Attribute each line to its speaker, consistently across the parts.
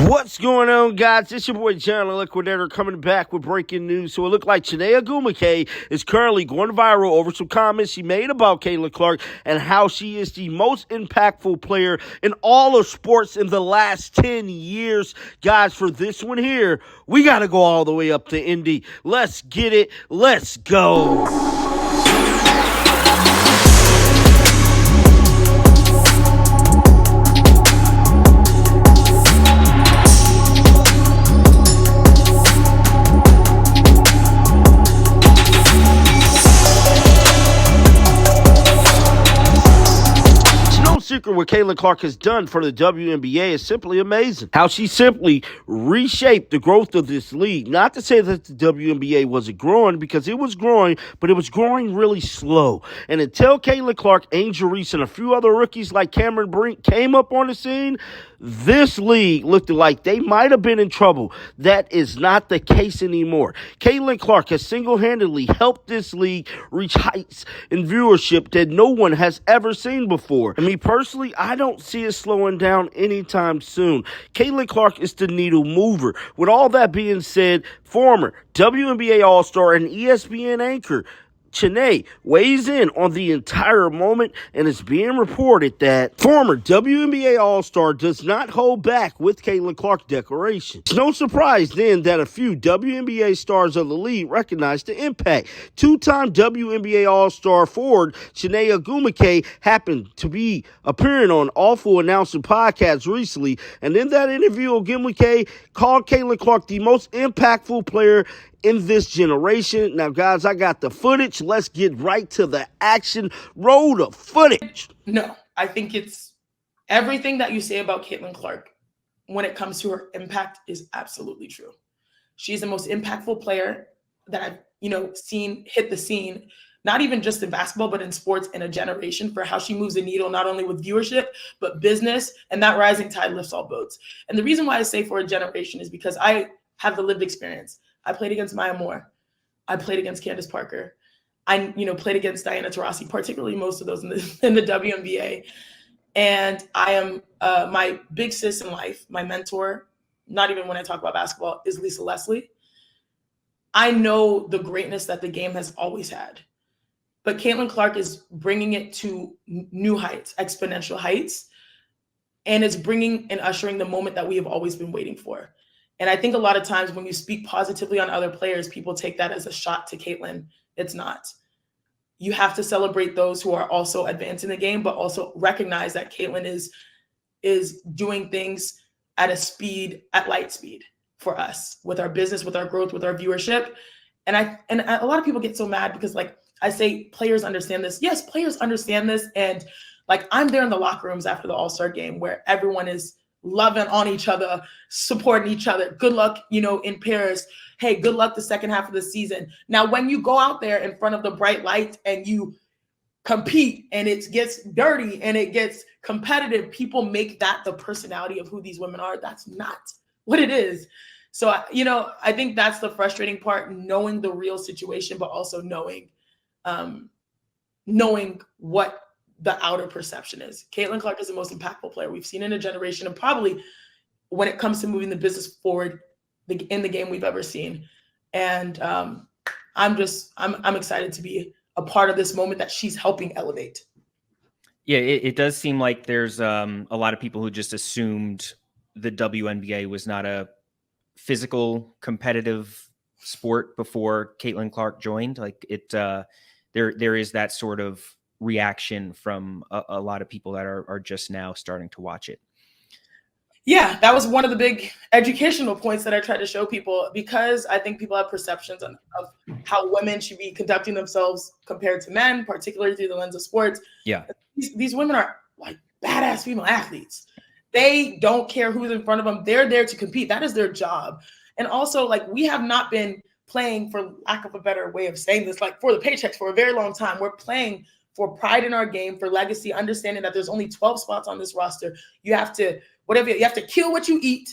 Speaker 1: What's going on, guys? It's your boy John the Liquidator coming back with breaking news. So it looked like Chiney Ogwumike is currently going viral over some comments she made about Caitlin Clark and how she is the most impactful player in all of sports in the last 10 years. Guys, for this one here, we got to go all the way up to Indy. Let's get it. Let's go. Secret what Caitlin Clark has done for the WNBA is simply amazing. How she simply reshaped the growth of this league. Not to say that the WNBA wasn't growing, because it was growing, but it was growing really slow. And until Caitlin Clark, Angel Reese, and a few other rookies like Cameron Brink came up on the scene, this league looked like they might have been in trouble. That is not the case anymore. Caitlin Clark has single-handedly helped this league reach heights in viewership that no one has ever seen before. And me personally, I don't see it slowing down anytime soon. Caitlin Clark is the needle mover. With all that being said, former WNBA All-Star and ESPN anchor Chiney weighs in on the entire moment, and it's being reported that former WNBA All-Star does not hold back with Caitlin Clark's declaration. It's no surprise then that a few WNBA stars of the league recognize the impact. Two-time WNBA All-Star forward Chiney Ogwumike happened to be appearing on Awful Announcing Podcast recently, and in that interview, Ogwumike called Caitlin Clark the most impactful player in this generation. Now, guys, I got the footage. Let's get right to the action. Roll the footage.
Speaker 2: No, I think it's everything that you say about Caitlin Clark when it comes to her impact is absolutely true. She's the most impactful player that I've, seen hit the scene, not even just in basketball, but in sports in a generation, for how she moves the needle, not only with viewership, but business, and that rising tide lifts all boats. And the reason why I say for a generation is because I have the lived experience. I played against Maya Moore. I played against Candace Parker. I, played against Diana Taurasi, particularly most of those in the WNBA. And I am my big sis in life, my mentor, not even when I talk about basketball, is Lisa Leslie. I know the greatness that the game has always had. But Caitlin Clark is bringing it to new heights, exponential heights. And it's bringing and ushering the moment that we have always been waiting for. And I think a lot of times when you speak positively on other players, people take that as a shot to Caitlin. It's not. You have to celebrate those who are also advancing the game, but also recognize that Caitlin is doing things at light speed for us, with our business, with our growth, with our viewership. And a lot of people get so mad because, like I say, players understand this. Yes, players understand this. And like, I'm there in the locker rooms after the All-Star game where everyone is loving on each other, supporting each other. Good luck, in Paris. Hey, good luck the second half of the season. Now, when you go out there in front of the bright lights and you compete and it gets dirty and it gets competitive, people make that the personality of who these women are. That's not what it is. So, I think that's the frustrating part, knowing the real situation, but also knowing what the outer perception is. Caitlin Clark is the most impactful player we've seen in a generation, and probably when it comes to moving the business forward in the game we've ever seen. And I'm excited to be a part of this moment that she's helping elevate.
Speaker 3: Yeah, it does seem like there's a lot of people who just assumed the WNBA was not a physical, competitive sport before Caitlin Clark joined. Like there is that sort of reaction from a lot of people that are just now starting to watch it.
Speaker 2: Yeah, that was one of the big educational points that I tried to show people, because I think people have perceptions of how women should be conducting themselves compared to men, particularly through the lens of sports.
Speaker 3: Yeah.
Speaker 2: These women are like badass female athletes. They don't care who's in front of them. They're there to compete. That is their job. And also, like, we have not been playing, for lack of a better way of saying this, like, for the paychecks for a very long time. We're playing for pride in our game, for legacy, understanding that there's only 12 spots on this roster. You have to kill what you eat,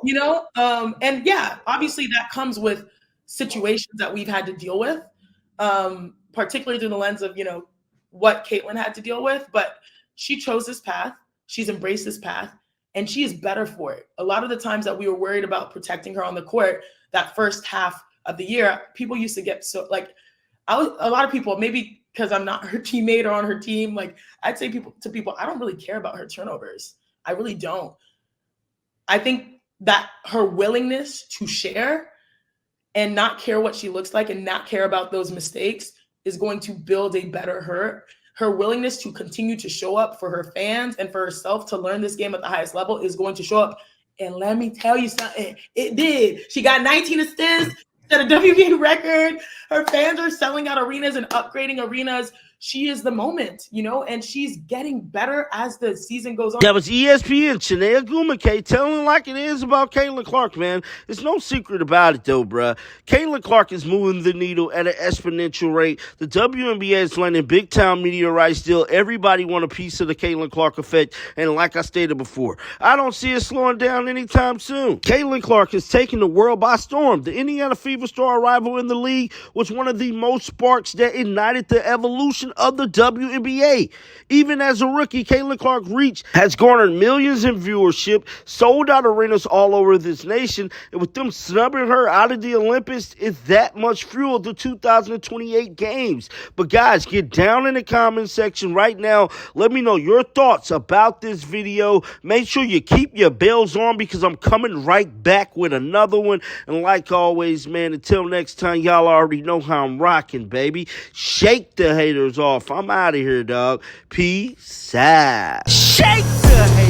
Speaker 2: and yeah, obviously that comes with situations that we've had to deal with, particularly through the lens of, what Caitlin had to deal with, but she chose this path. She's embraced this path, and she is better for it. A lot of the times that we were worried about protecting her on the court, that first half of the year, people used to get so like, a lot of people, maybe because I'm not her teammate or on her team, like I'd say to people, I don't really care about her turnovers. I really don't. I think that her willingness to share and not care what she looks like and not care about those mistakes is going to build a better her. Her willingness to continue to show up for her fans and for herself to learn this game at the highest level is going to show up. And let me tell you something, it did. She got 19 assists, set a WNBA record. Her fans are selling out arenas and upgrading arenas. She is the moment, and she's getting better as the season goes on.
Speaker 1: That was ESPN, Chiney Ogwumike, telling like it is about Caitlin Clark, man. There's no secret about it, though, bruh. Caitlin Clark is moving the needle at an exponential rate. The WNBA is landing big-time media rights deal. Everybody want a piece of the Caitlin Clark effect, and like I stated before, I don't see it slowing down anytime soon. Caitlin Clark has taken the world by storm. The Indiana Fever star arrival in the league was one of the most sparks that ignited the evolution of the WNBA. Even as a rookie, Caitlin Clark's reach has garnered millions in viewership, sold out arenas all over this nation, and with them snubbing her out of the Olympics, it's that much fuel to 2028 games. But guys, get down in the comment section right now. Let me know your thoughts about this video. Make sure you keep your bells on because I'm coming right back with another one. And like always, man, until next time, y'all already know how I'm rocking, baby. Shake the haters off. I'm out of here, dog. Peace out. Shake the haters.